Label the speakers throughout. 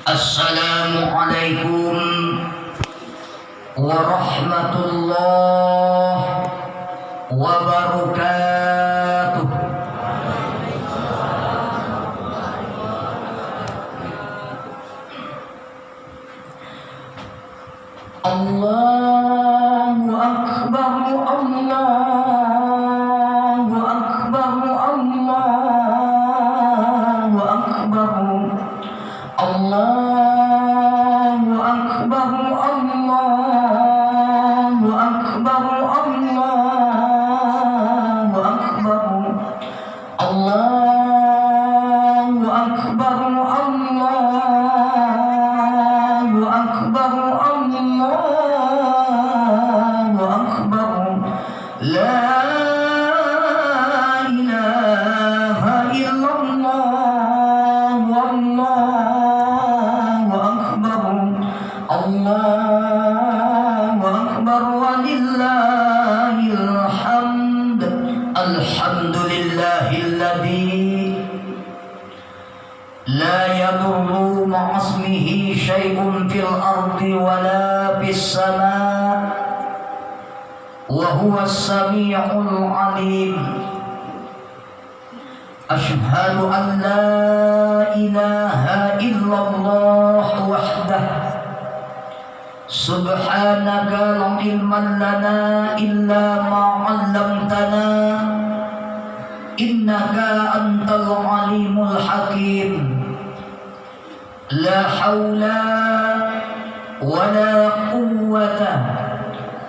Speaker 1: Assalamualaikum warahmatullahi wabarakatuh. Allahu akbar, Allahu akbar, Allahu akbar, Allahu akbar, Allahu akbar, Allahu akbar, Allahu akbar, Allahu akbar, Allahu akbar. La ilaha illallah, wallahu akbar, Allahu akbar, walillahil hamd. Alhamdulillahilladzi la yadurru ma'asmihi syai'un fil ardi wala fis sama' wa huwas sami'ul alim. Asyhadu an la ilaha illallah wahdah subhanaka la ilma lana illa ma 'allamtana innaka antal alimul hakim. La haula wala quwwata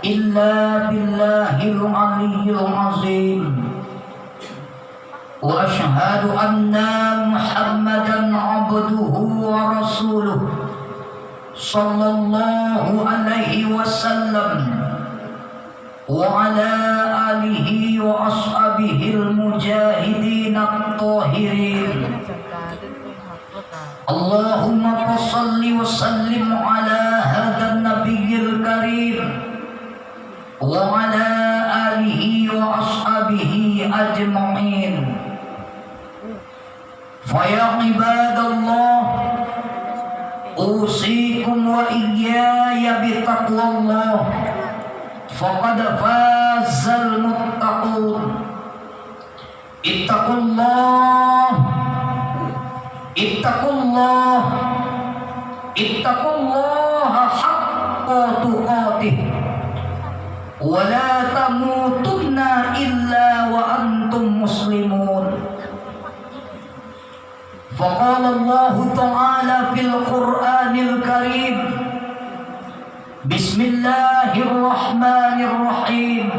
Speaker 1: illa billahil aliyyil azim. Wa asyhadu anna Muhammadan abduhu wa rasuluh sallallahu alaihi wasallam wa ala alihi wa ashabihil mujahidin at-tahirin. Allahumma salli wa sallim ala hadan nabiyil karim wa ala alihi wa ashabihi ajma'in. Fa ibadallah, usikum wa iyaya bitaqwallah, faqad fazal muttaqun. Ittaqullah, ittaqullah, ittaqullaha haqqa tuqatih, wa la tamutunna illa wa antum muslimun. Faqala Allah Ta'ala fil Qur'anil Karim, Bismillahirrahmanirrahim,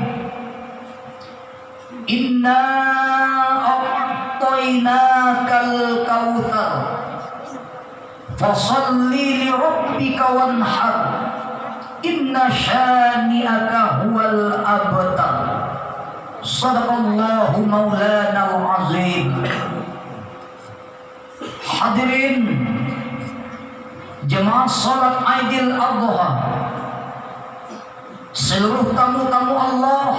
Speaker 1: Inna a'tainakal kautsar fasalli li rabbika wanhar inna syani'aka huwal abtar. Sadaqallahu maulana al-azim. Hadirin jemaah salat Aidil Adha, seluruh tamu-tamu Allah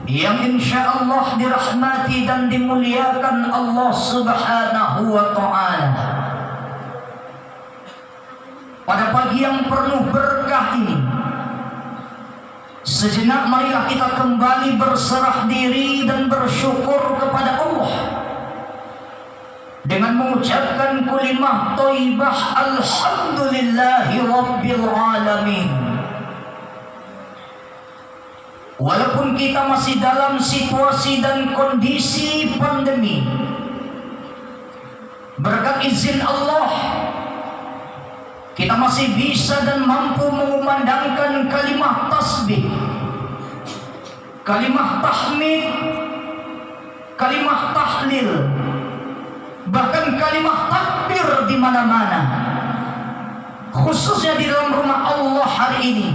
Speaker 1: yang insyaallah dirahmati dan dimuliakan Allah Subhanahu wa ta'ala. Pada pagi yang penuh berkah ini, sejenak marilah kita kembali berserah diri dan bersyukur kepada Allah dengan mengucapkan kalimah thayyibah alhamdulillahi rabbil alamin. Walaupun kita masih dalam situasi dan kondisi pandemi, berkat izin Allah kita masih bisa dan mampu mengumandangkan kalimah tasbih, kalimah tahmid, kalimah tahlil, bahkan kalimah takbir di mana-mana, khususnya di dalam rumah Allah hari ini,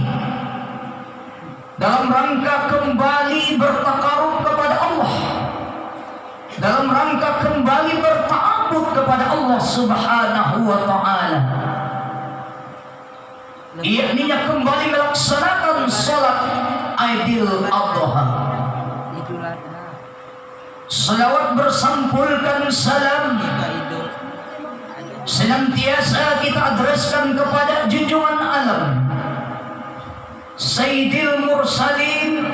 Speaker 1: dalam rangka kembali bertakarub kepada Allah, dalam rangka kembali berta'abbud kepada Allah Subhanahu wa ta'ala, yakninya kembali melaksanakan salat Aidil Adha. Selawat bersampulkan salam senantiasa kita adreskan kepada junjungan alam Sayyidil Mursalin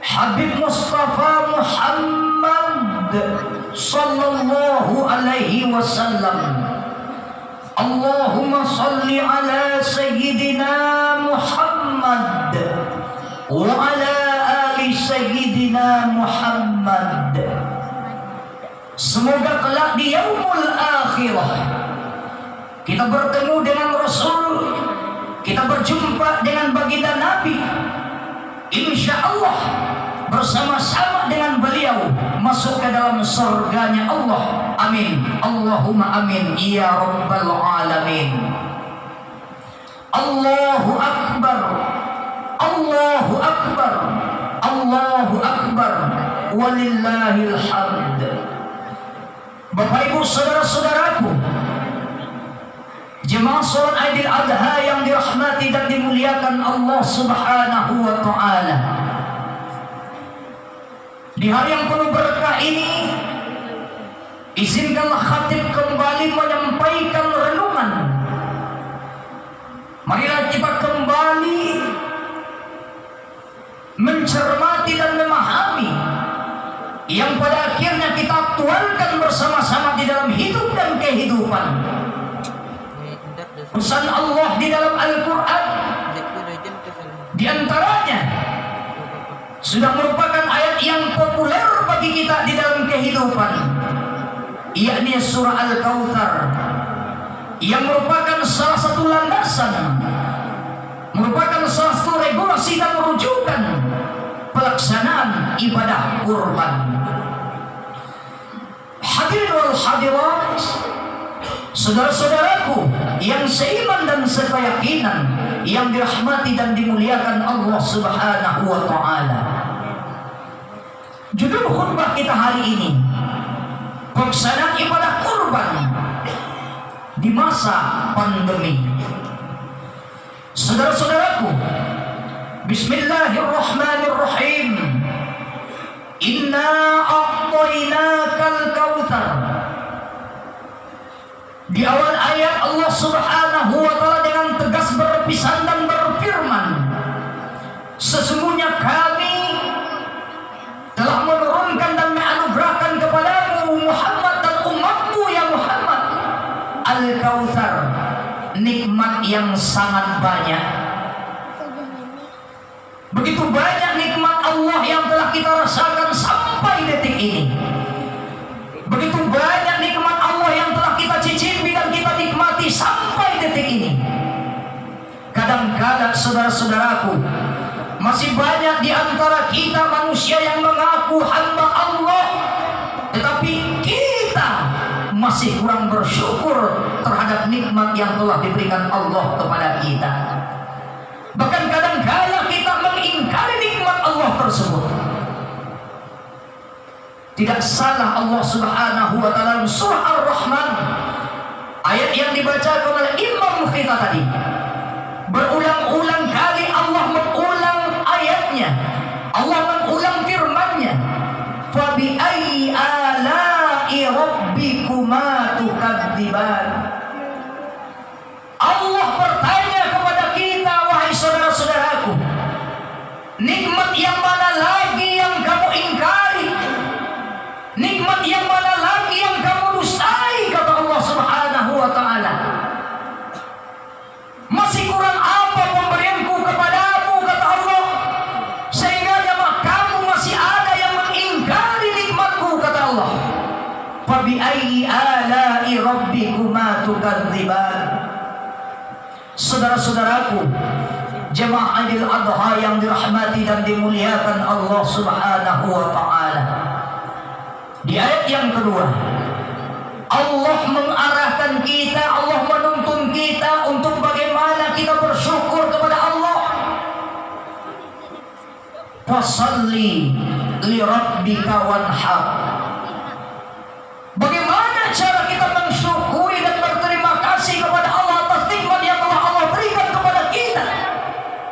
Speaker 1: Habib Mustafa Muhammad sallallahu alaihi wasallam. Allahumma salli ala Sayyidina Muhammad wa ala ali Sayyidina Muhammad. Semoga kelak di yaumul akhirah kita bertemu dengan Rasul, kita berjumpa dengan baginda Nabi, insya Allah bersama-sama dengan beliau masuk ke dalam surganya Allah. Amin. Allahumma amin ya rabbal alamin. Allahu akbar, Allahu akbar, Allahu akbar, walillahil hamd. Bapak ibu saudara-saudaraku, jemaah salat Idul Adha yang dirahmati dan dimuliakan Allah Subhanahu wa taala. Di hari yang penuh berkah ini, izinkanlah khatib kembali menyampaikan renungan. Marilah kita kembali mencermati dan memahami yang pada akhirnya kita aktualkan bersama-sama di dalam hidup dan kehidupan. Pesan Allah di dalam Al-Quran di antaranya sudah merupakan ayat yang populer bagi kita di dalam kehidupan, yakni surah Al-Kautsar, yang merupakan salah satu landasan, merupakan salah satu regulasi dan rujukan pelaksanaan ibadah kurban. Hadirin wal hadirat, saudara-saudaraku yang seiman dan sekeyakinan, yang dirahmati dan dimuliakan Allah Subhanahu wa taala. Judul khutbah kita hari ini, pelaksanaan ibadah kurban di masa pandemi. Saudara-saudaraku, bismillahirrahmanirrahim. Inna a'tainakal kautsar. Di awal ayat Allah Subhanahu wa taala dengan tegas berpesan dan berfirman, sesungguhnya kami telah menurunkan dan menganugerahkan kepadamu Muhammad dan umatmu ya Muhammad Al-Kautsar, nikmat yang sangat banyak. Begitu banyak nikmat Allah yang telah kita rasakan sampai detik ini. Begitu banyak nikmat Allah yang telah kita cicipi dan kita nikmati sampai detik ini. Kadang-kadang saudara-saudaraku, masih banyak di antara kita manusia yang mengaku hamba Allah, tetapi kita masih kurang bersyukur terhadap nikmat yang telah diberikan Allah kepada kita. Bahkan kadang-kadang kita mengingkari nikmat Allah tersebut. Tidak salah Allah Subhanahu wa taala surah Ar-Rahman, ayat yang dibacakan oleh imam kita tadi, berulang-ulang kali Allah mengulang ayatnya, Allah mengulang firman-Nya, fa bi ayyi ala'i rabbikuma tukadziban. Allah bertanya kepada kita, wahai saudara-saudaraku, nikmat yang mana lagi yang kamu ingkari? Nikmat yang mana lagi yang kamu dustai? Kata Allah Subhanahu wa taala. Masih kurang apa pemberianku kepadamu, kata Allah, sehingga kamu masih ada yang mengingkari nikmatku, kata Allah. Fa bi ayyi ala'i rabbikuma tukadziban. Saudara-saudaraku, jemaah Idul Adha yang dirahmati dan dimuliakan Allah Subhanahu wa taala. Di ayat yang kedua, Allah mengarahkan kita, Allah menuntun kita untuk bagaimana kita bersyukur kepada Allah. Fasalli li rabbika wanhar. Bagaimana cara kita mensyukuri dan berterima kasih kepada Allah atas nikmat yang telah Allah berikan kepada kita?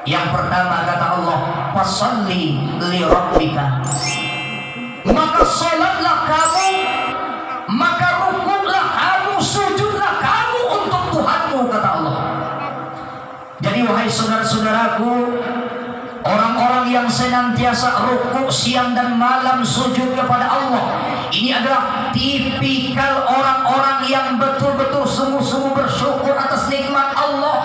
Speaker 1: Yang pertama kata Allah, fasalli li rabbika. Maka salatlah kamu, maka rukuklah kamu, sujudlah Jadi wahai saudara-saudaraku, orang-orang yang senantiasa rukuk siang dan malam sujud kepada Allah, ini adalah tipikal orang-orang yang betul-betul sungguh-sungguh bersyukur atas nikmat Allah.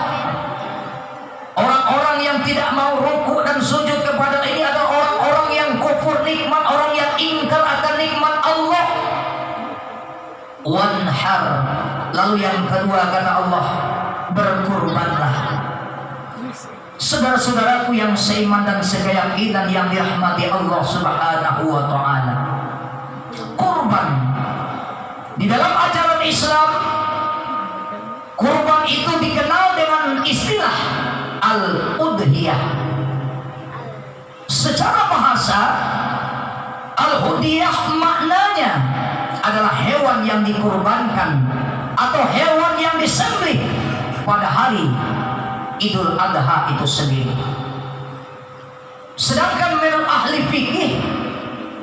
Speaker 1: Orang-orang yang tidak mau rukuk dan sujud kepada ini adalah orang-orang yang kufur nikmat, orang yang ingkar akan nikmat Allah. Wanhar, lalu yang kedua kata Allah, berkurbanlah. Saudara-saudaraku yang seiman dan sekeyakinan yang dirahmati Allah Subhanahu wa taala. Kurban di dalam ajaran Islam, kurban itu dikenal dengan istilah al-udhiyah. Secara bahasa, al-udhiyah maknanya adalah hewan yang dikurbankan atau hewan yang disembelih pada hari Idul Adha itu sendiri. Sedangkan menurut ahli fikih,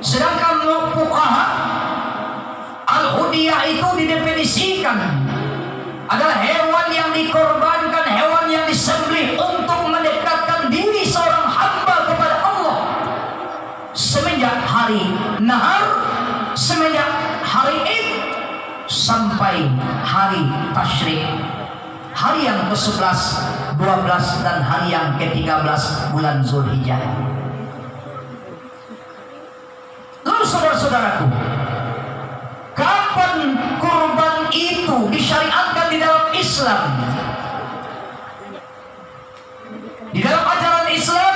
Speaker 1: sedangkan menurut fuqaha, al-udhiyah itu didefinisikan adalah hewan yang dikorbankan, hewan yang disembelih untuk mendekatkan diri seorang hamba kepada Allah semenjak hari nahar, semenjak hari Id sampai hari tasyrik, hari yang ke-11, 12 dan hari yang ke-13 bulan Zulhijjah. Lalu saudara-saudaraku, kapan kurban itu disyariatkan di dalam Islam? Di dalam ajaran Islam,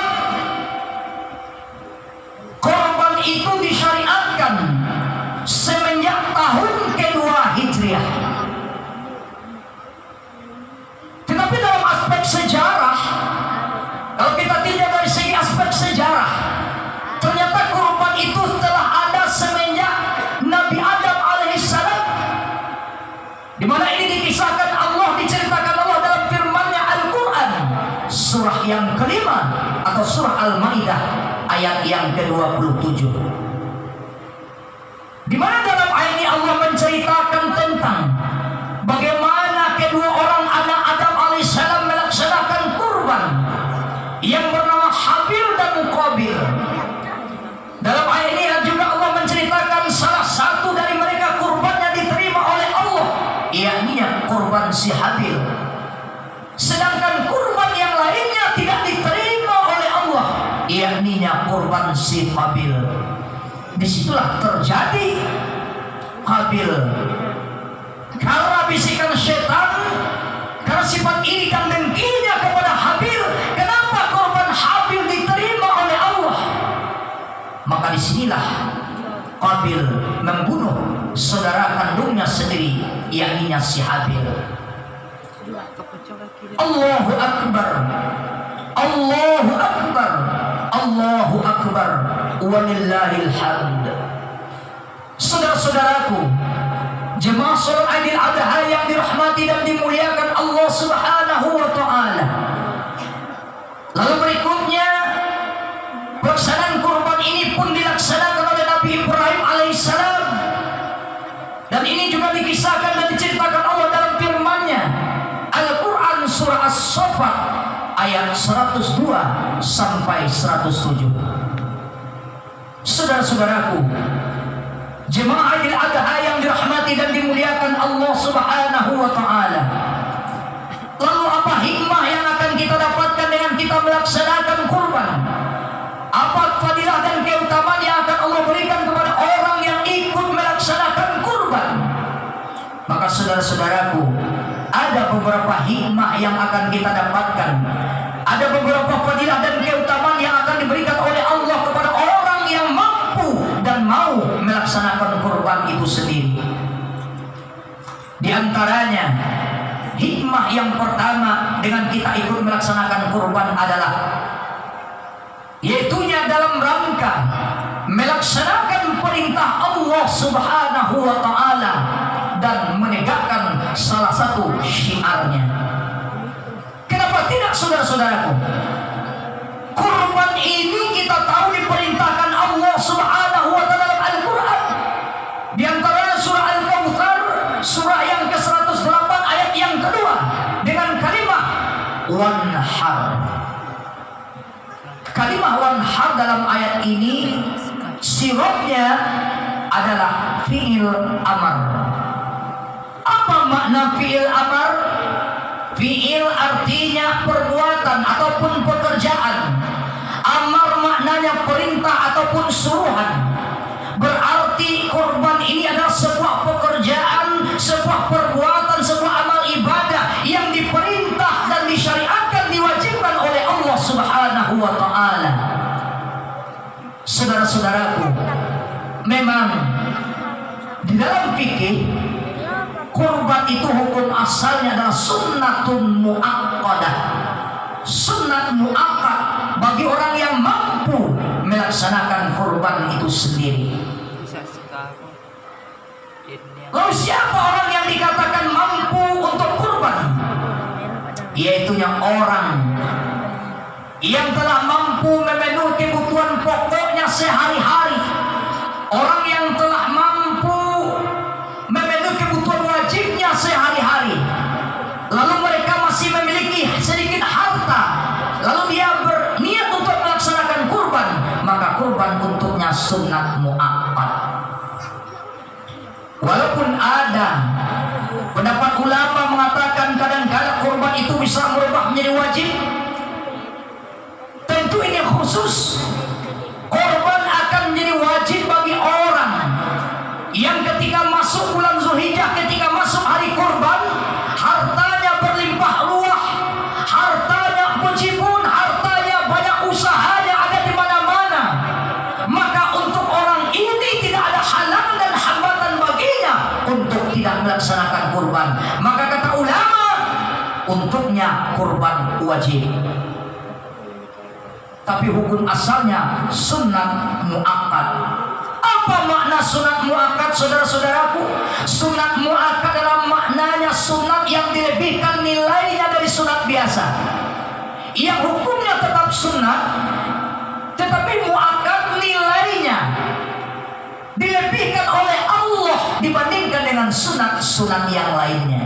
Speaker 1: kurban itu disyariatkan semenjak tahun kedua Hijriah. Tetapi dalam aspek sejarah, kalau kita tinjau dari segi aspek sejarah, ternyata kurban itu telah ada semenjak Nabi Adam alaihissalam, di mana ini dikisahkan Allah, diceritakan Allah dalam firman-Nya Al-Quran, surah yang kelima atau surah Al-Maidah ayat yang ke-27, di mana dalam ayat ini Allah menceritakan tentang bagaimana kedua orang anak Adam alaihissalam melaksanakan kurban yang bernama Habil dan Qabil. Dalam ayat ini juga Allah menceritakan salah satu dari mereka kurbannya diterima oleh Allah, yakni kurban si Habil. Sedangkan kurban yang lainnya tidak diterima oleh Allah, yakni kurban si Qabil. Disitulah terjadi Qabil. Karena bisikan setan, karena sifat iri dan dengkinya kepada Habil, kenapa korban Habil diterima oleh Allah? Maka disinilah Qabil membunuh saudara kandungnya sendiri, yakni si Habil. Allahu Akbar, Allahu Akbar, Allahu Akbar, walillahil hamd. Saudara-saudaraku, jemaah salat Idul Adha yang dirahmati dan dimuliakan Allah Subhanahu wa taala. Lalu berikutnya, pelaksanaan kurban ini pun dilaksanakan oleh Nabi Ibrahim alaihissalam. Dan ini juga dikisahkan dan diceritakan Allah dalam firman-Nya Al-Quran surah As-Saffat ayat 102 sampai 107. Saudara-saudaraku, jemaah Idul Adha yang dirahmati dan dimuliakan Allah Subhanahu wa taala. Lalu apa hikmah yang akan kita dapatkan dengan kita melaksanakan kurban? Apa fadilah dan keutamaan yang akan Allah berikan kepada orang yang ikut melaksanakan kurban? Maka saudara-saudaraku, ada beberapa hikmah yang akan kita dapatkan. Ada beberapa fadilah dan keutamaan yang akan diberikan oleh Allah kepada orang yang mampu dan mau melaksanakan kurban itu sendiri. Di antaranya, hikmah yang pertama dengan kita ikut melaksanakan kurban adalah yaitunya dalam rangka melaksanakan perintah Allah Subhanahu wa taala dan menegakkan salah satu syiarnya. Kenapa tidak, saudara-saudaraku? Kurban ini kita tahu diperintahkan Allah Subhanahu wa taala dalam Al-Quran. Di antaranya surah Al-Kautsar, surah yang ke-108 ayat yang kedua dengan kalimat wanhar. wanhar. Kalimah wanhar dalam ayat ini sirotnya adalah fi'il amar. Apa makna fi'il amar? Fi'il artinya perbuatan ataupun pekerjaan. Amar maknanya perintah ataupun suruhan. Berarti kurban ini adalah sebuah pekerjaan, sebuah perbuatan, sebuah amal ibadah yang diperintah dan disyariatkan, diwajibkan oleh Allah Subhanahu wa ta'ala. Saudara-saudaraku, memang di dalam fikih kurban itu hukum asalnya adalah sunnatun mu'akkadah. Sunnat mu'akkad bagi orang yang mampu melaksanakan kurban itu sendiri. Lalu siapa orang yang dikatakan mampu untuk kurban? Yaitunya orang yang telah mampu memenuhi kebutuhan pokoknya sehari-hari. Orang yang telah mampu memenuhi kebutuhan wajibnya sehari-hari. Lalu mereka masih memiliki sedikit harta. Lalu dia berniat untuk melaksanakan kurban, maka kurban untuknya sunnat mu'akkad. Walaupun ada pendapat ulama mengatakan kadang-kadang kurban itu bisa berubah menjadi wajib, tentu ini khusus. Kurban akan menjadi wajib bagi orang yang ketika masuk bulan Zulhijjah, ketika masuk hari kurban, hartanya berlimpah ruah, hartanya bejibun, hartanya banyak, usahanya ada di mana-mana. Maka untuk orang ini tidak ada halangan dan hambatan baginya untuk tidak melaksanakan kurban. Maka kata ulama, untuknya kurban wajib. Tapi hukum asalnya sunat mu'akkad. Apa makna sunat mu'akkad, saudara-saudaraku? Sunat mu'akkad adalah maknanya sunat yang dilebihkan nilainya dari sunat biasa, yang hukumnya tetap sunat, tetapi mu'akkad nilainya dilebihkan oleh Allah dibandingkan dengan sunat-sunat yang lainnya.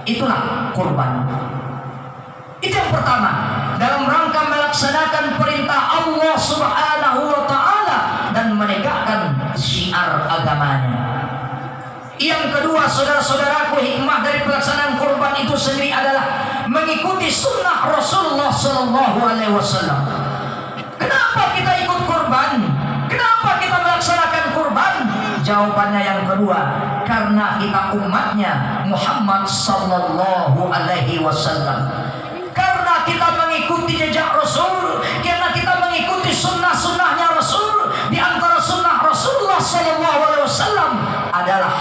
Speaker 1: Itulah kurban. Itu yang pertama, dalam rangka melaksanakan perintah Allah Subhanahu wa ta'ala dan menegakkan syiar agamanya. Yang kedua, saudara-saudaraku, hikmah dari pelaksanaan kurban itu sendiri adalah mengikuti sunnah Rasulullah Sallallahu Alaihi Wasallam. Kenapa kita ikut kurban? Kenapa kita melaksanakan kurban? Jawabannya yang kedua, karena kita umatnya Muhammad Sallallahu Alaihi Wasallam. Karena kita mengikuti jejak Rasul, karena kita mengikuti sunnah-sunnahnya Rasul. Di antara sunnah Rasulullah Sallallahu Alaihi Wasallam adalah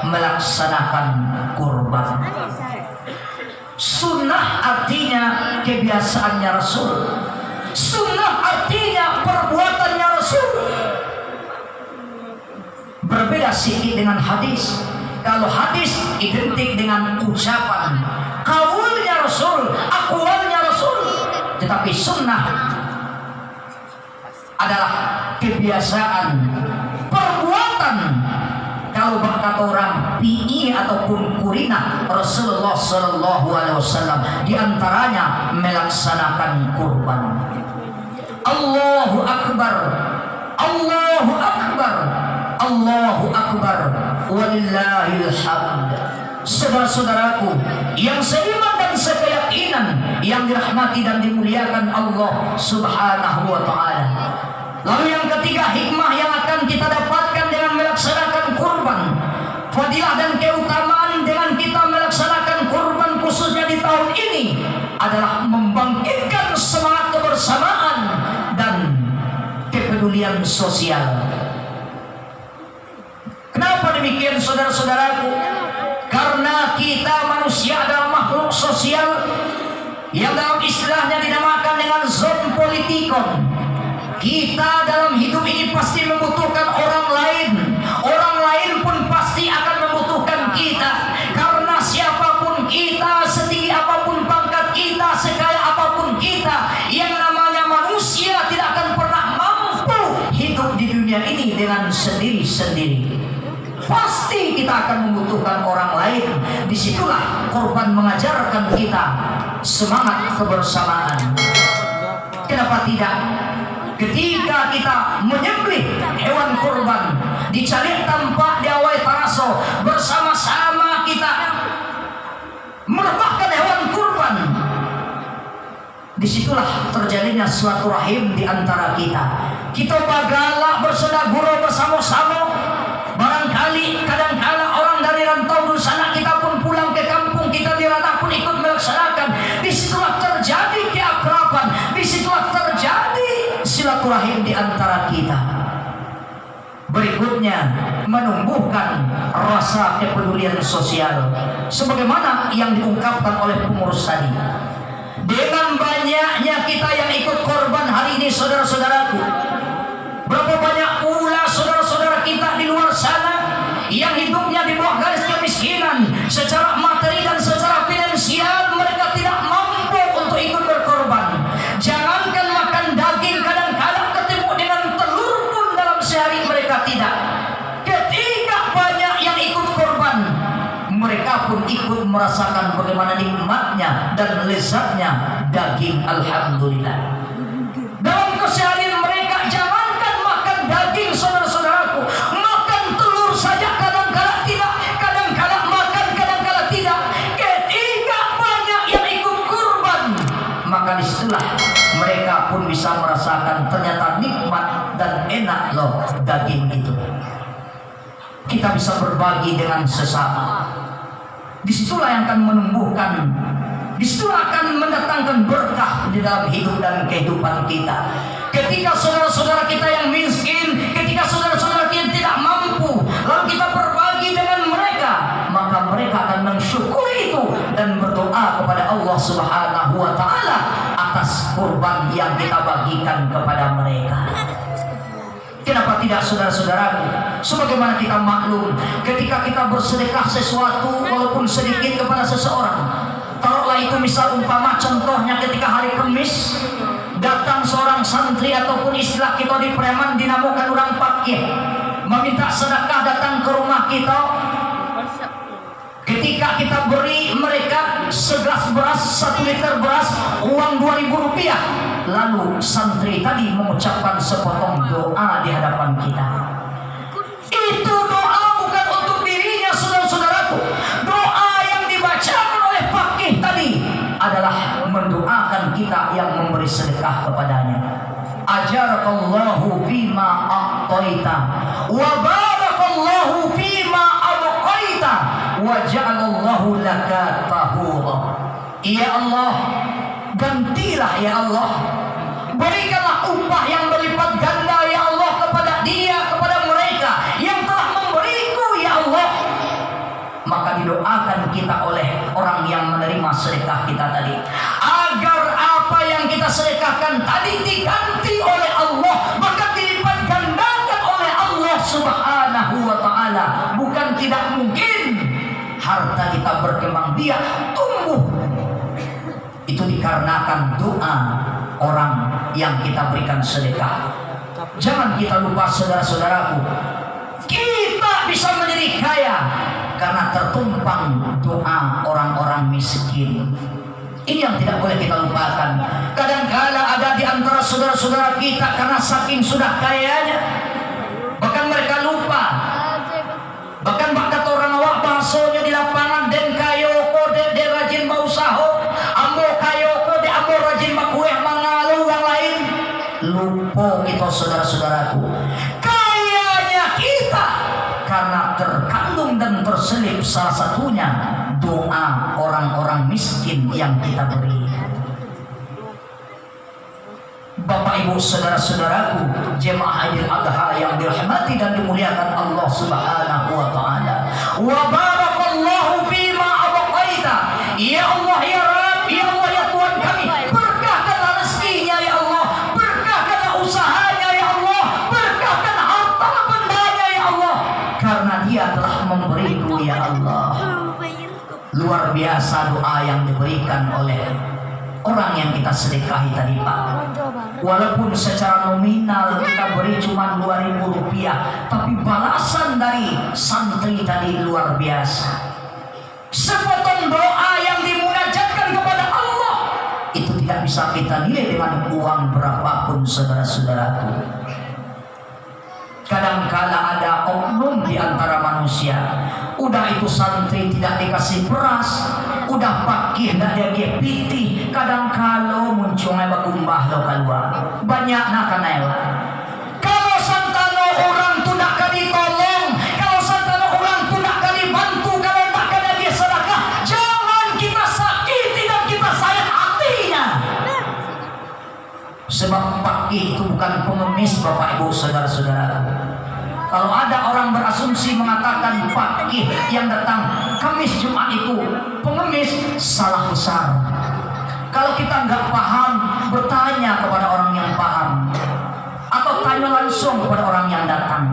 Speaker 1: melaksanakan kurban. Sunnah artinya kebiasaannya Rasul. Sunnah artinya perbuatannya Rasul. Berbeda sedikit dengan hadis. Kalau hadis identik dengan ucapan, kaulnya Rasul, akwalnya Rasul. Tetapi sunnah adalah kebiasaan, perbuatan. Kalau berkata orang pi'i ataupun kurina Rasulullah Sallallahu Alaihi Wasallam, diantaranya melaksanakan kurban. Allahu Akbar, Allahu Akbar, Allahu Akbar, walillahil hamd. Saudara-saudaraku yang seiman dan sekeyakinan, yang dirahmati dan dimuliakan Allah Subhanahu wa ta'ala. Lalu yang ketiga, hikmah yang akan kita dapatkan dengan melaksanakan kurban, fadilah dan keutamaan dengan kita melaksanakan kurban khususnya di tahun ini adalah membangkitkan semangat kebersamaan dan kepedulian sosial. Kenapa demikian, saudara-saudaraku? Karena kita manusia adalah makhluk sosial yang dalam istilahnya dinamakan dengan zon politikon. Kita dalam hidup ini pasti membutuhkan orang lain. Orang lain pun pasti akan membutuhkan kita. Karena siapapun kita, setinggi apapun pangkat kita, sekaya apapun kita, yang namanya manusia tidak akan pernah mampu hidup di dunia ini dengan sendiri-sendiri. Pasti kita akan membutuhkan orang lain. Disitulah kurban mengajarkan kita semangat kebersamaan. Kenapa tidak? Ketika kita menyembelih hewan kurban, dicari tampak di awal taraso, bersama-sama kita meletakkan hewan kurban. Disitulah terjadinya silaturahim di antara kita. Kita bagala bersedaguro bersama-sama. Barangkali kadang-kala orang dari rantau di sana, kita pun pulang ke kampung kita di ranah pun ikut melaksanakan. Disitulah terjadi keakraban, disitulah terjadi silaturahim di antara kita. Berikutnya, menumbuhkan rasa kepedulian sosial sebagaimana yang diungkapkan oleh pengurus tadi. Dengan banyaknya kita yang ikut korban hari ini, saudara-saudaraku, berapa banyak pula saudara-saudara kita di luar sana yang hidupnya di bawah garis kemiskinan secara materi dan secara finansial. Mereka tidak mampu untuk ikut berkorban. Jangankan makan daging, kadang-kadang ketemu dengan telur pun dalam sehari mereka tidak. Ketika banyak yang ikut korban, mereka pun ikut merasakan bagaimana nikmatnya dan lezatnya daging. Alhamdulillah. Dalam keseharian mereka, jangankan makan daging, saudara-saudaraku, makan telur saja kadang-kala tidak, kadang-kala makan, kadang-kala tidak. Ketika banyak yang ikut kurban, maka disitulah mereka pun bisa merasakan ternyata nikmat dan enak loh daging itu. Kita bisa berbagi dengan sesama. Disitulah yang akan menumbuhkan, disitulah akan mendatangkan berkah di dalam hidup dan kehidupan kita. Ketika saudara-saudara kita yang miskin, ketika saudara-saudara kita tidak mampu, lalu kita berbagi dengan mereka, maka mereka akan mensyukuri itu dan berdoa kepada Allah Subhanahu wa Ta'ala atas kurban yang kita bagikan kepada mereka. Kenapa tidak, saudara-saudaraku? Sebagaimana kita maklum, ketika kita bersedekah sesuatu walaupun sedikit kepada seseorang, taruhlah itu misal umpama contohnya ketika hari Kamis datang seorang santri ataupun istilah kita di preman dinamokan orang pakih meminta sedekah datang ke rumah kita. Ketika kita beri mereka segelas beras, 1 liter beras, uang 2.000 rupiah, lalu santri tadi mengucapkan sepotong doa di hadapan kita. Itu doa bukan untuk dirinya, saudara-saudaraku. Doa yang dibacakan oleh fakih tadi adalah mendoakan kita yang memberi sedekah kepadanya. Ajarakallahu fima a'taita wa barakallahu fima abqaita wa ja'alallahu laka tahura. Ya Allah, gantilah ya Allah, berikanlah upah yang berlipat ganda ya Allah kepada dia, kepada mereka yang telah memberiku ya Allah. Maka didoakan kita oleh orang yang menerima sedekah kita tadi, agar apa yang kita sedekahkan tadi diganti oleh Allah, maka dilipat gandakan oleh Allah Subhanahu wa Ta'ala. Bukan tidak mungkin harta kita berkembang biak tumbuh, itu dikarenakan doa orang yang kita berikan sedekah. Jangan kita lupa, saudara-saudaraku, kita bisa menjadi kaya karena tertumpang doa orang-orang miskin. Ini yang tidak boleh kita lupakan. Kadang-kala ada di antara saudara-saudara kita karena saking sudah kayanya, bahkan mereka lupa. Bahkan kata orang awak bahasanya di lapangan, den kayoko de rajin bau saho, ambo kayoko de ambo rajin makueh mangalu yang lain. Lupa kita, saudara-saudaraku, kayanya kita karena terkandung dan terselip salah satunya doa orang-orang miskin yang kita beri. Bapak Ibu saudara-saudaraku, jemaah Idul Adha yang dirahmati dan dimuliakan Allah Subhanahu wa Ta'ala. Wa barakallahu fima abqaita. Ya Allah ya Rabb, ya Allah ya Tuhan kami, berkahkanlah rezekinya ya Allah, berkahkanlah usahanya ya Allah, berkahkanlah harta bendanya ya Allah, karena dia telah memberiku ya Allah. Luar biasa doa yang diberikan oleh orang yang kita sedekahi tadi, Pak. Walaupun secara nominal kita beri cuma 2.000 rupiah, tapi balasan dari santri tadi luar biasa. Sepotong doa yang dimunajatkan kepada Allah bisa kita nilai dengan uang berapapun, saudara-saudaraku. Kadangkala ada oknum di antara manusia, udah itu santri tidak dikasih beras, udah pakih tidak dia piti, kadangkala munculnya bagumbah lo keluar banyak nak kanela. Kalau santano orang tu nak kali tolong, kalau santano orang tu nak kali bantu, kalau nak kali dia sedekah, jangan kita sakiti dan kita sayang hatinya. Sebab pakih itu bukan pengemis, Bapak Ibu saudara-saudara. Kalau ada orang berasumsi mengatakan pakih yang datang Kamis Jumat itu pengemis, salah besar. Kalau kita nggak paham, bertanya kepada orang yang paham, atau tanya langsung kepada orang yang datang.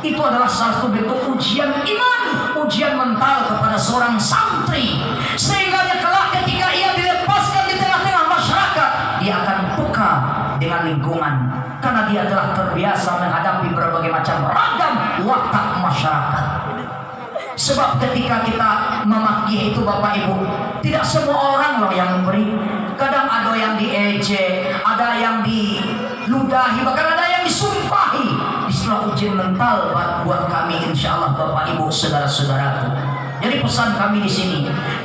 Speaker 1: Itu adalah salah satu bentuk ujian iman, ujian mental kepada seorang santri, sehingga kelak ketika ia dilepaskan di tengah-tengah masyarakat, dia akan peka dengan lingkungan, karena dia telah terbiasa menghadapi berbagai macam ragam watak masyarakat. Sebab ketika kita memaki itu, Bapak Ibu, tidak semua orang loh yang memberi. Kadang ada yang diejek, ada yang diludahi, bahkan ada yang disumpahi. Istilah ujian mental buat kami, insya Allah, Bapak Ibu saudara-saudaraku. Jadi pesan kami di sini,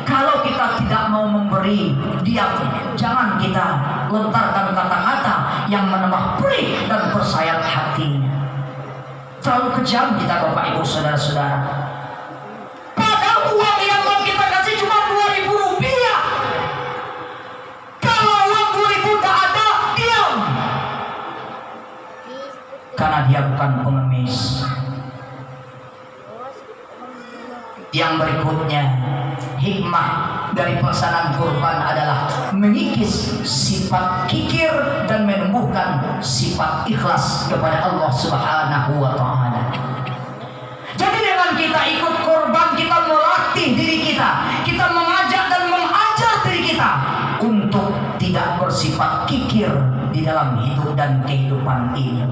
Speaker 1: kalau kita tidak mau memberi, diam. Jangan kita lontarkan kata-kata yang menambah perih dan bersayat hatinya. Terlalu kejam kita, Bapak Ibu saudara-saudara. Padahal uang yang mau kita kasih cuma 2.000 rupiah. Kalau uang 2.000 tak ada, diam. Karena dia bukan pengemis. Yang berikutnya, hikmah dari pelaksanaan kurban adalah mengikis sifat kikir dan menumbuhkan sifat ikhlas kepada Allah Subhanahu wa Ta'ala. Jadi dengan kita ikut kurban, kita melatih diri kita, kita mengajak dan mengajar diri kita untuk tidak bersifat kikir di dalam hidup dan kehidupan ini.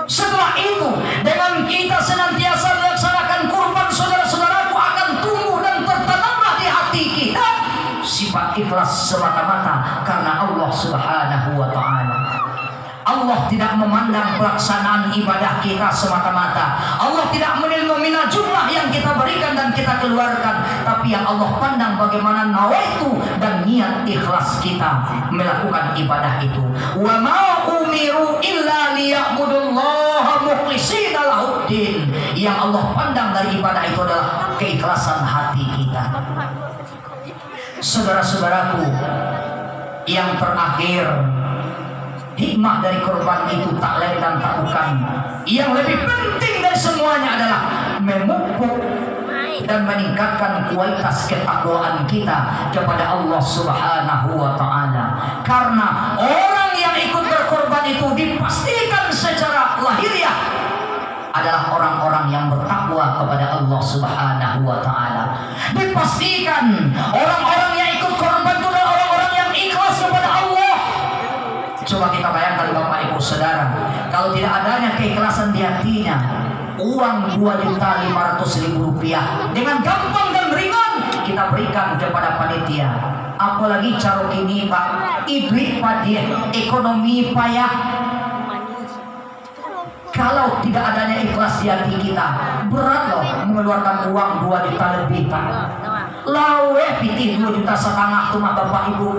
Speaker 1: Setelah itu, dengan kita senantiasa melaksanakan kurban, saudara-saudaraku, akan tumbuh dan tertanamlah di hati kita sifat ikhlas semata-mata karena Allah Subhanahu wa Ta'ala. Allah tidak memandang pelaksanaan ibadah kita semata-mata. Allah tidak menilai nominal jumlah yang kita berikan dan kita keluarkan, tapi yang Allah pandang bagaimana nawaitu dan niat ikhlas kita melakukan ibadah itu. Wa ma umiru illa liya'budullaha mukhlishina lahuddin. Yang Allah pandang dari ibadah itu adalah keikhlasan hati kita. Saudara-saudaraku, yang terakhir, hikmah dari korban itu tak lain dan tak bukan, yang lebih penting dari semuanya adalah memupuk dan meningkatkan kualitas ketakwaan kita kepada Allah Subhanahu wa Ta'ala. Karena orang yang ikut berkorban itu dipastikan secara lahiriah adalah orang-orang yang bertakwa kepada Allah Subhanahu wa Ta'ala. Dipastikan orang-orang yang ikut korban itu adalah orang-orang yang ikhlas kepada Allah. Coba kita bayangkan, Bapak Ibu Saudara, kalau tidak adanya keikhlasan di hatinya, uang 2.500.000 rupiah dengan gampang dan ringan kita berikan kepada panitia. Apalagi cara ini, Pak, iblis padiah, ekonomi payah. Kalau tidak adanya ikhlas di hati kita, berat loh mengeluarkan uang 2 juta lebih, Pak. Lawe pitih 2,5 juta tuh, Bapak Ibu.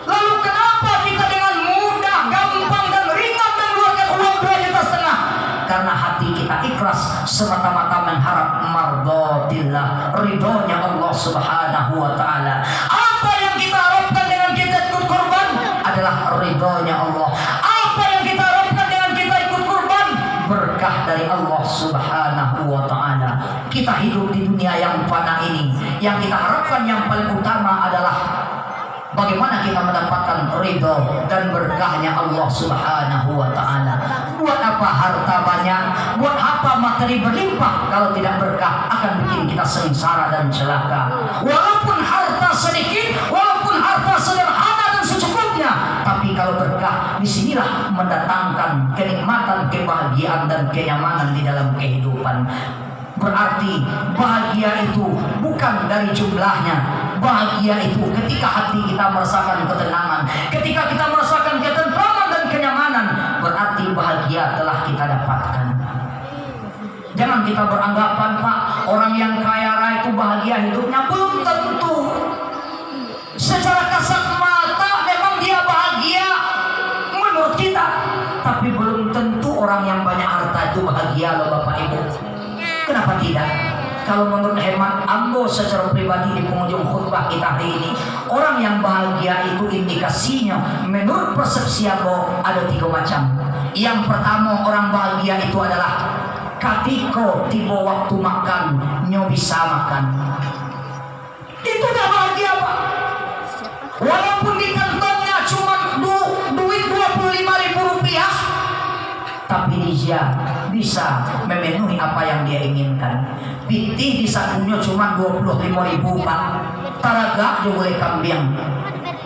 Speaker 1: Lalu kenapa kita dengan mudah, gampang dan ringan mengeluarkan uang 2,5 juta? Karena hati kita ikhlas semata-mata mengharap mardhatillah, ridhonya Allah Subhanahu wa Ta'ala. Apa yang kita harapkan dengan kita ikut korban adalah ridhonya Allah. Apa yang kita harapkan dengan kita ikut korban? Berkah dari Allah Subhanahu wa Ta'ala. Kita hidup di dunia yang fana ini, yang kita harapkan yang paling utama adalah bagaimana kita mendapatkan ridho dan berkahnya Allah Subhanahu wa Ta'ala. Buat apa harta banyak, buat apa materi berlimpah, kalau tidak berkah akan bikin kita sengsara dan celaka. Walaupun harta sedikit, walaupun harta sederhana dan secukupnya, tapi kalau berkah, disinilah mendatangkan kenikmatan, kebahagiaan dan kenyamanan di dalam kehidupan. Berarti bahagia itu bukan dari jumlahnya, Bahagia itu ketika hati kita merasakan ketenangan, ketika kita merasakan ketentraman dan kenyamanan, berarti bahagia telah kita dapatkan. Jangan kita beranggapan, Pak, orang yang kaya raya itu bahagia hidupnya. Belum tentu. Secara kasat mata memang dia bahagia menurut kita, tapi belum tentu orang yang banyak harta itu bahagia loh Bapak Ibu. Kenapa tidak? Kalau menurut hemat Ambo secara pribadi di penghujung khutbah kita hari ini, orang yang bahagia itu indikasinya menurut persepsi Ambo ada 3 macam. Yang pertama, orang bahagia itu adalah ketika tiba waktu makan, nyo bisa makan. Itu udah bahagia, Pak. Walaupun di kantongnya cuma duit 25.000 rupiah, tapi dia bisa memenuhi apa yang dia inginkan. Pitih di sakunya cuma 25.000, Pak. Taraga dia boleh kambing.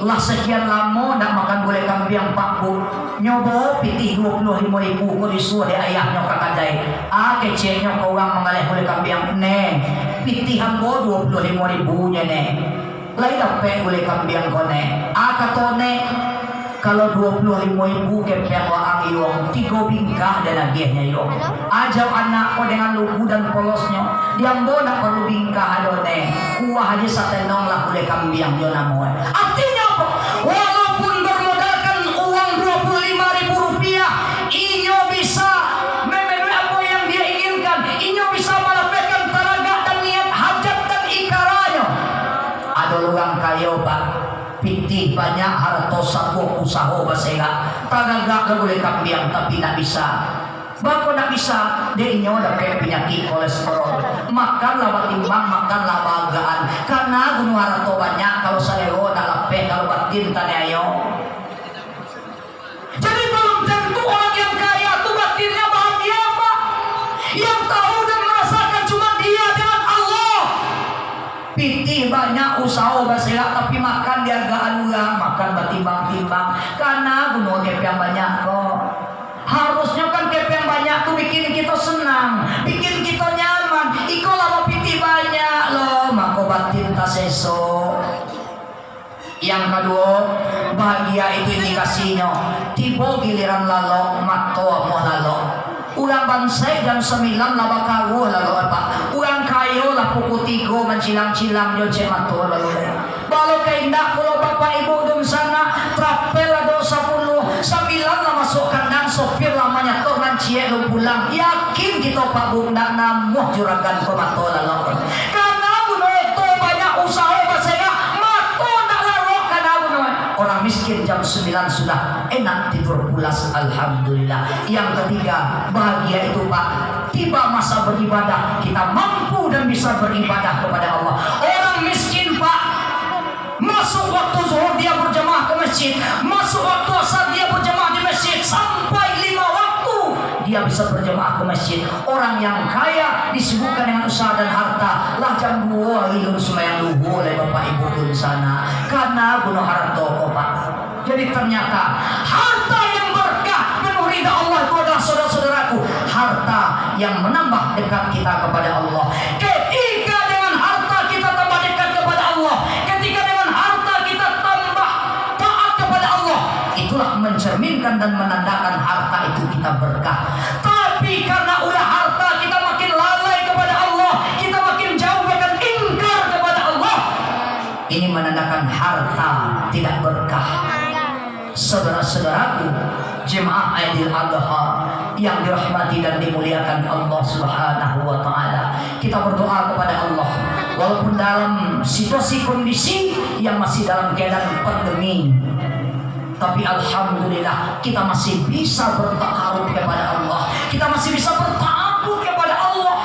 Speaker 1: Lah sekian lama nak makan boleh kambing, Pak Bu. Nyobo pitih 25.000 ko disuruh di ayahnya kakadai. Kecilnya kau orang mengalih boleh kambing. Ne, pitih hambo 25.000 nya ne. Lai dapat boleh kambing ko ne. Katone kalau 25.000 kepeng waang iong 3 bingkah dan agihnya iong. Ajaw anak ko dengan lugu dan polosnya. Diambo nak perlu bingkah adone. Kuah aja satenong lah boleh kambing yo namo. Artinya apa? Walaupun bermodalkan uang 25.000 rupiah, inyo bisa memenuhi apa yang dia inginkan. Inyo bisa melapehkan tenaga dan niat hajat dan ikaranya. Ada orang kaya, Pak. Pitih banyak harta sabu usaha basela tagaga boleh kambing tapi tak bisa. Bako tak bisa, dia inyo dapat penyakit kolesterol. Makanlah batimbang, makanlah bagaan. Karena gunung harta banyak kalau saya tak lapeh kalau batin tanya ayo. Jadi belum tentu orang yang kaya itu batinnya bahagia, Pak. Yang tahu dan merasakan cuma dia dengan Allah. Pitih banyak usaha basela tapi makan dia gaan ulang, makan batimbang-timbang. Karena gunung yang banyak kok. Harusnya kan kep yang banyak tuh bikin kita senang, bikin kita nyaman. Iko lama pitih banyak loh, maka batin tak seso. Yang kedua, bahagia itu indikasinya tiba giliran lalo mato mau lalo. Ulang bansai jam 9 laba kawo lalo apa? Ulang kayo lah pukul 3 mencilang-cilang jo mato lalo. Balau keindah kalau bapak ibu dum sana trapel ada 10 9 lah masuk kandang sopir lamanya tor nan cie lu pulang. Yakin kita Pak Bunda namuh juragan ko mato lalo. Karena buno itu banyak usaha basaya mato ndak lalo karena buno. Orang miskin jam 9 sudah enak tidur pulas alhamdulillah. Yang ketiga, bahagia itu Pak, tiba masa beribadah kita mampu dan bisa beribadah kepada Allah. Orang miskin Pak, masuk waktu zuhur dia berjamaah ke masjid, masuk waktu asar dia berjamaah di masjid, sampai 5 waktu dia bisa berjamaah ke masjid. Orang yang kaya disibukkan dengan usaha dan harta, lah jam 2 ilmu sembahyang luhur oleh bapak ibu di sana karena guna harta kok Pak. Jadi ternyata harta yang berkah penuh ridha Allah itu adalah saudara-saudaraku, harta yang menambah dekat kita kepada Allah. Ketika dengan harta kita tambah dekat kepada Allah, ketika dengan harta kita tambah taat kepada Allah, itulah mencerminkan dan menandakan harta itu kita berkah. Tapi karena ulah harta kita makin lalai kepada Allah, kita makin jauh bahkan ingkar kepada Allah, ini menandakan harta tidak berkah. Saudara-saudaraku, jemaah Aidil Adha yang dirahmati dan dimuliakan Allah Subhanahu wa taala, kita berdoa kepada Allah walaupun dalam situasi kondisi yang masih dalam keadaan pandemi, tapi alhamdulillah kita masih bisa bertakarub kepada Allah, kita masih bisa bertakabur kepada Allah.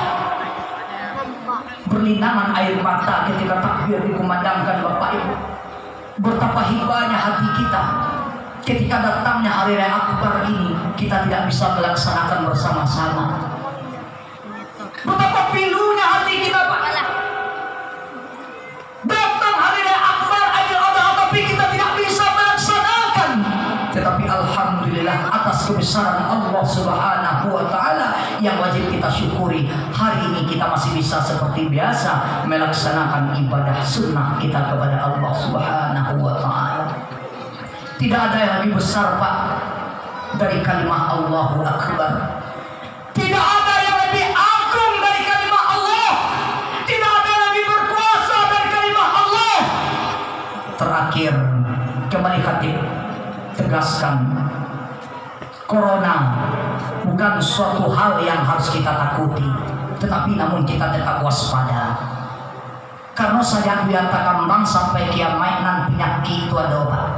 Speaker 1: Berlinangan air mata ketika takbir dikumandangkan Bapak Ibu. Betapa hibahnya hati kita ketika datangnya hari raya akbar ini, kita tidak bisa melaksanakan bersama-sama. Betapa pilunya hati kita Pak. Datang hari raya akbar Aidil Adha tapi kita tidak bisa melaksanakan Tetapi alhamdulillah atas kebesaran Allah Subhanahu wa taala yang wajib kita syukuri, hari ini kita masih bisa seperti biasa melaksanakan ibadah sunnah kita kepada Allah Subhanahu wa taala. Tidak ada yang lebih besar, Pak, dari kalimat Allahu Akbar. Tidak ada yang lebih agung dari kalimat Allah. Tidak ada yang lebih berkuasa dari kalimat Allah. Terakhir, kembali khatib tegaskan, corona bukan suatu hal yang harus kita takuti, tetapi namun kita tetap waspada. Karena saja biata kambang sampai kiamat nan penyakit itu ada obat.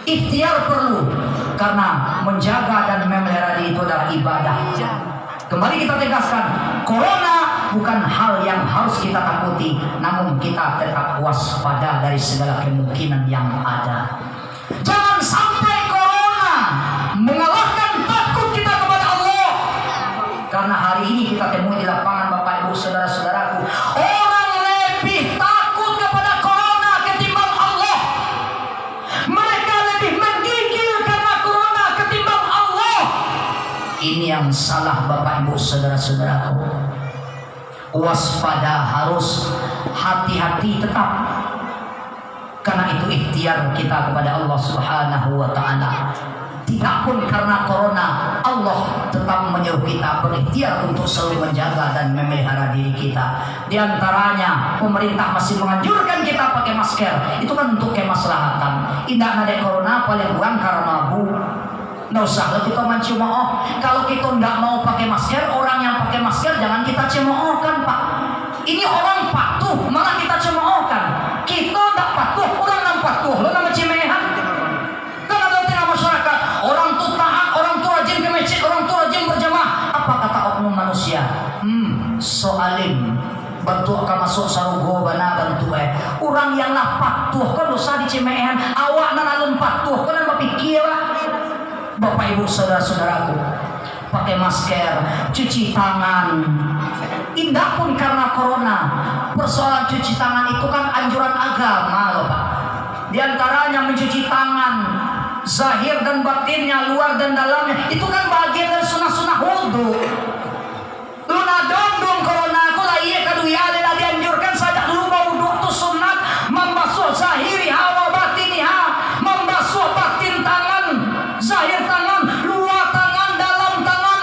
Speaker 1: Ikhtiar perlu, karena menjaga dan memelihara diri itu adalah ibadah. Kembali kita tegaskan, corona bukan hal yang harus kita takuti, namun kita tetap waspada dari segala kemungkinan yang ada. Jangan sampai corona mengalahkan takut kita kepada Allah. Karena hari ini kita temui di lapangan, Bapak Ibu saudara-saudaraku, orang lebih takut kepada corona ketimbang Allah. Mereka lebih menggigil karena corona ketimbang Allah. Ini yang salah, Bapak Ibu saudara-saudaraku. Waspada, harus hati-hati tetap. Karena itu ikhtiar kita kepada Allah Subhanahu wa taala. Tidak pun karena corona, Allah tetap menyuruh kita berikhtiar untuk selalu menjaga dan memelihara diri kita. Di antaranya pemerintah masih menganjurkan kita pakai masker. Itu kan untuk kemaslahatan. Indah ada corona paling buang karena bu. Nggak usah kita mencemooh. Kalau kita tidak mau pakai masker, orang yang pakai masker jangan kita cemoohkan, Pak. Ini orang patuh, malah kita cemoohkan. Kita tidak patuh, orang yang patuh, lo nama cemehan. Kan ada tengah masyarakat, orang tuh taat, orang tuh rajin ke masjid, orang tuh rajin berjamaah. Apa kata oknum manusia? Soalim bantu akan masuk sarugo bana bantu orang yang lah patuh kan dosa di cemehan. Awak nan alun patuh kan apa pikir lah. Bapak Ibu saudara-saudaraku, pakai masker, cuci tangan. Indah pun karena corona. Persoalan cuci tangan itu kan anjuran agama loh, Pak. Di antaranya mencuci tangan zahir dan batinnya, luar dan dalamnya. Itu kan bagian dari sunnah-sunnah wudu. Luna dondong corona aku lah iya kaduya adalah dianjurkan saja dulu mau wudu itu sunat, membasuh zahiri hawa batiniha, membasuh batin tangan, zahir tangan, luar tangan, dalam tangan.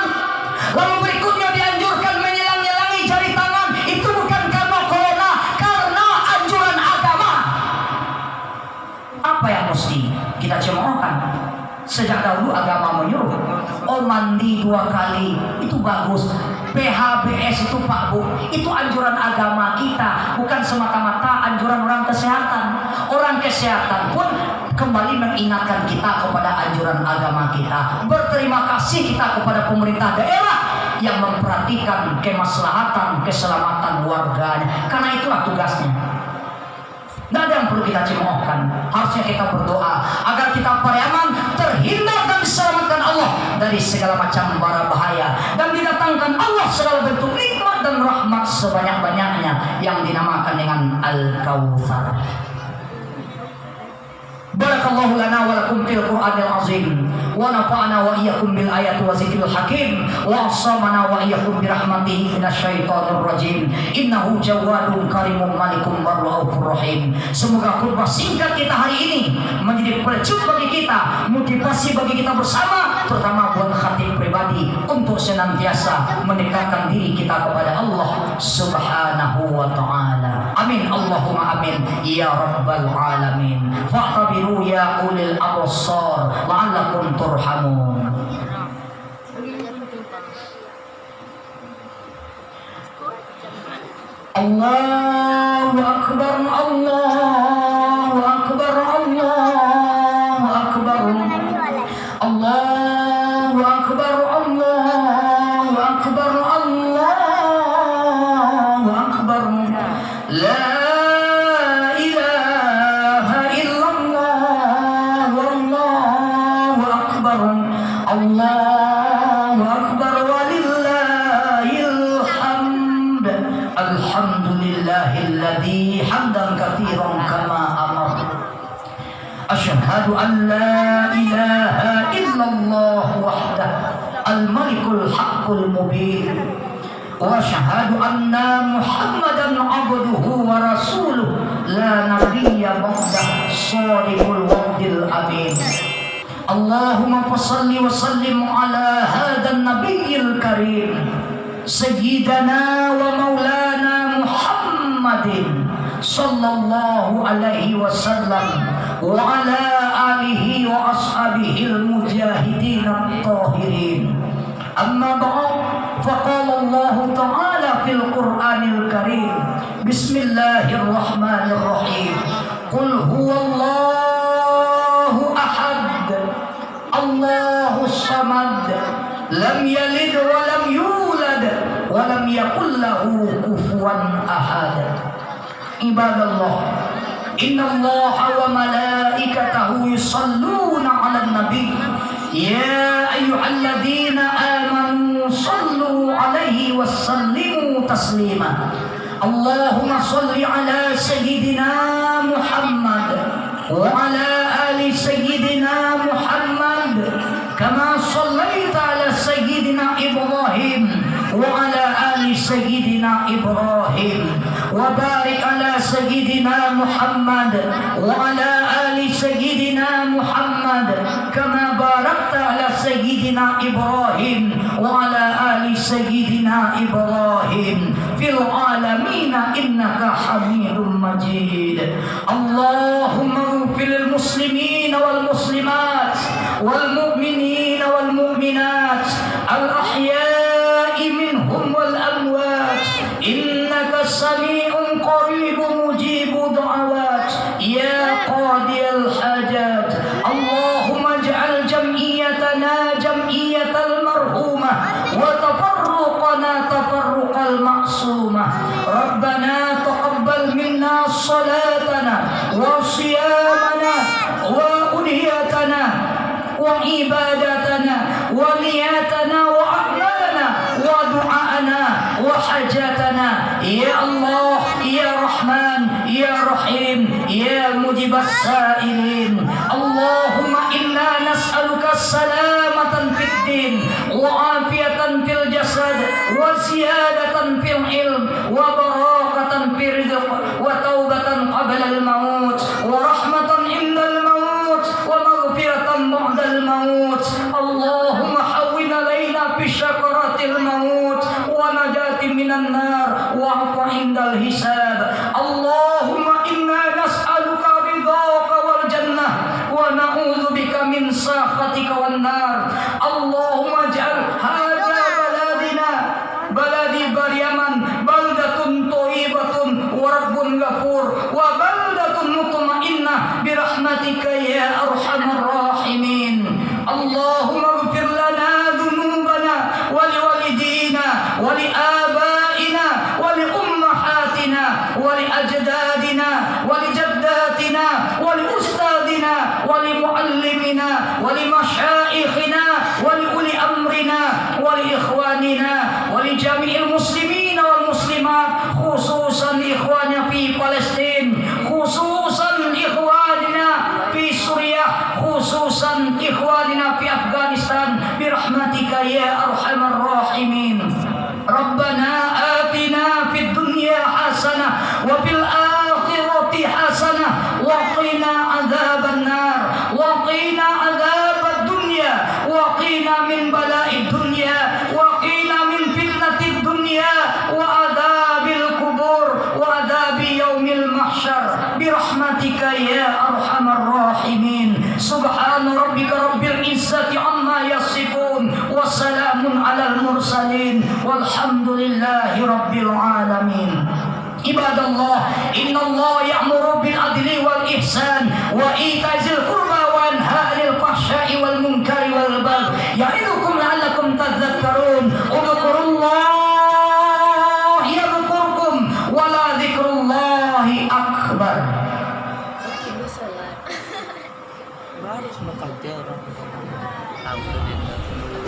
Speaker 1: Lalu berikutnya dianjurkan menyelang-nyelangi jari tangan. Itu bukan karena corona, karena anjuran agama. Apa yang mesti kita cemoohkan? Sejak dahulu agama menyuruh, oh mandi 2 kali itu bagus. PHBS itu Pak Bu, itu anjuran agama kita, bukan semata-mata anjuran orang kesehatan. Orang kesehatan pun kembali mengingatkan kita kepada anjuran agama kita. Berterima kasih kita kepada pemerintah daerah yang memperhatikan kemaslahatan, keselamatan warganya. Karena itulah tugasnya. Tidak ada yang perlu kita cemoohkan. Harusnya kita berdoa agar kita pariaman terhindar dan diselamatkan Allah dari segala macam bara bahaya, dan didatangkan Allah segala bentuk nikmat dan rahmat sebanyak-banyaknya yang dinamakan dengan Al-Kautsar. Barakallahu lana wa lakum fil Qur'anil azim, wa nafa'ana wa iyyakum bil ayati wa zikril hakim, wa asamana wa iyyakum bi rahmatihi minasyaitonir rajim. Innahu jawadun karimun malikum warraufur rahim. Semoga khutbah singkat kita hari ini menjadi pelecut bagi kita, motivasi bagi kita bersama, terutama buat khatib pribadi untuk senantiasa mendekatkan diri kita kepada Allah Subhanahu wa taala. Amin Allahumma amin ya rabbal alamin. Fa'tabiru ya ulil absar la'allakum turhamun. Allahu akbar, Allahu akbar, Allahu akbar, Allahu akbar, Allahu akbar, Allahu akbar. La Allahu akbar walillahil hamd. Alhamdulillahilladzi hamdan katsiran kama amar. Asyhadu أشهد أن لا إله إلا الله وحده الملك الحق المبين وأشهد أن محمدا عبده ورسوله لا نبي بعده صادق الوعد الأمين اللهم صل وسلم على هذا النبي الكريم سيدنا ومولانا محمد صلى الله عليه وسلم وعلى آله وأصحابه المجاهدين الطاهرين أما بعد فقال الله تعالى في القرآن الكريم بسم الله الرحمن الرحيم قل هو الله أحد الله الصمد لم يلد ولم يولد ولم يكن له كفوا أحد عباد الله إن الله وملائكته يصلون على النبي يا أيها الذين آمنوا صلوا عليه وسلموا تسليما اللهم صل على سيدنا محمد وعلى آل سيدنا محمد كما صليت على سيدنا إبراهيم وعلى آل سيدنا إبراهيم وبارك على سيدنا محمد وعلى آل سيدنا محمد كما باركت على سيدنا إبراهيم وعلى آل سيدنا إبراهيم في العالمين إنك حميد مجيد اللهم اغفر للمسلمين والمسلمات والمؤمنين والمؤمنات الأحياء منهم والأموات إنك سميع قريب مجيب دعوات يا قاضي الحاجات اللهم اجعل جمعيتنا جمعية المرحومة وتفرقنا تفرق المعصومة ربنا تقبل منا صلاتنا وصيامنا وأدهيتنا وعبادتنا ونياتنا وأعمالنا ودعاءنا وحاجاتنا يا الله يا رحمن يا رحيم يا مجيب السائلين اللهم إنا نسألك السلامة في الدين وعافية في الجسد وزيادة في العلم وبراكة في الرزق وتوبة قبل الموت ورحمة عند الموت ومغفرة بعد الموت اللهم حول علينا بشكرات الموت ونجاة من النار وعفو عند الحساب اللهم إنا نسألك رضاك والجنة ونعوذ بك من سخطك والنار اللهم اجعل هذا بلدنا بلد بريما بلدة طيبة ورب غفور وبلدة مطمئنة برحمتك يا أرحم الراحمين اللهم اغفر لنا ذنوبنا ولوالدينا ولآبائنا ولأمهاتنا ولأجدادنا ولجداتنا ولأستاذنا ولمعلمنا ولمشايخنا ولأولي أمرنا ولإخواننا ولجميع المسلمين والمسلمات خصوصا إخواننا في فلسطين خصوصا إخواننا في سوريا خصوصا إخواننا في أفغانستان برحمتك يا أرحم الراحمين ربنا آتنا في الدنيا حسنة وفي الآخرة حسنة وقنا عذاب النار وقنا عذاب الدنيا وقنا من بلاء الدنيا وقنا من فتنة الدنيا وعذاب القبور وعذاب يوم المحشر برحمتك يا أرحم الراحمين سبحان ربك رب العزة عما يصفون وسلام على المرسلين والحمد لله رب العالمين عباد الله إن الله يأمر بالعدل والإحسان وإيتاء ذي القربى وينهى عن الفحشاء والمنكر والبغي يعظكم لعلكم تذكرون اذكروا الله يذكركم ولذكر الله أكبر.
Speaker 2: Baris bekerja orang. Alhamdulillah.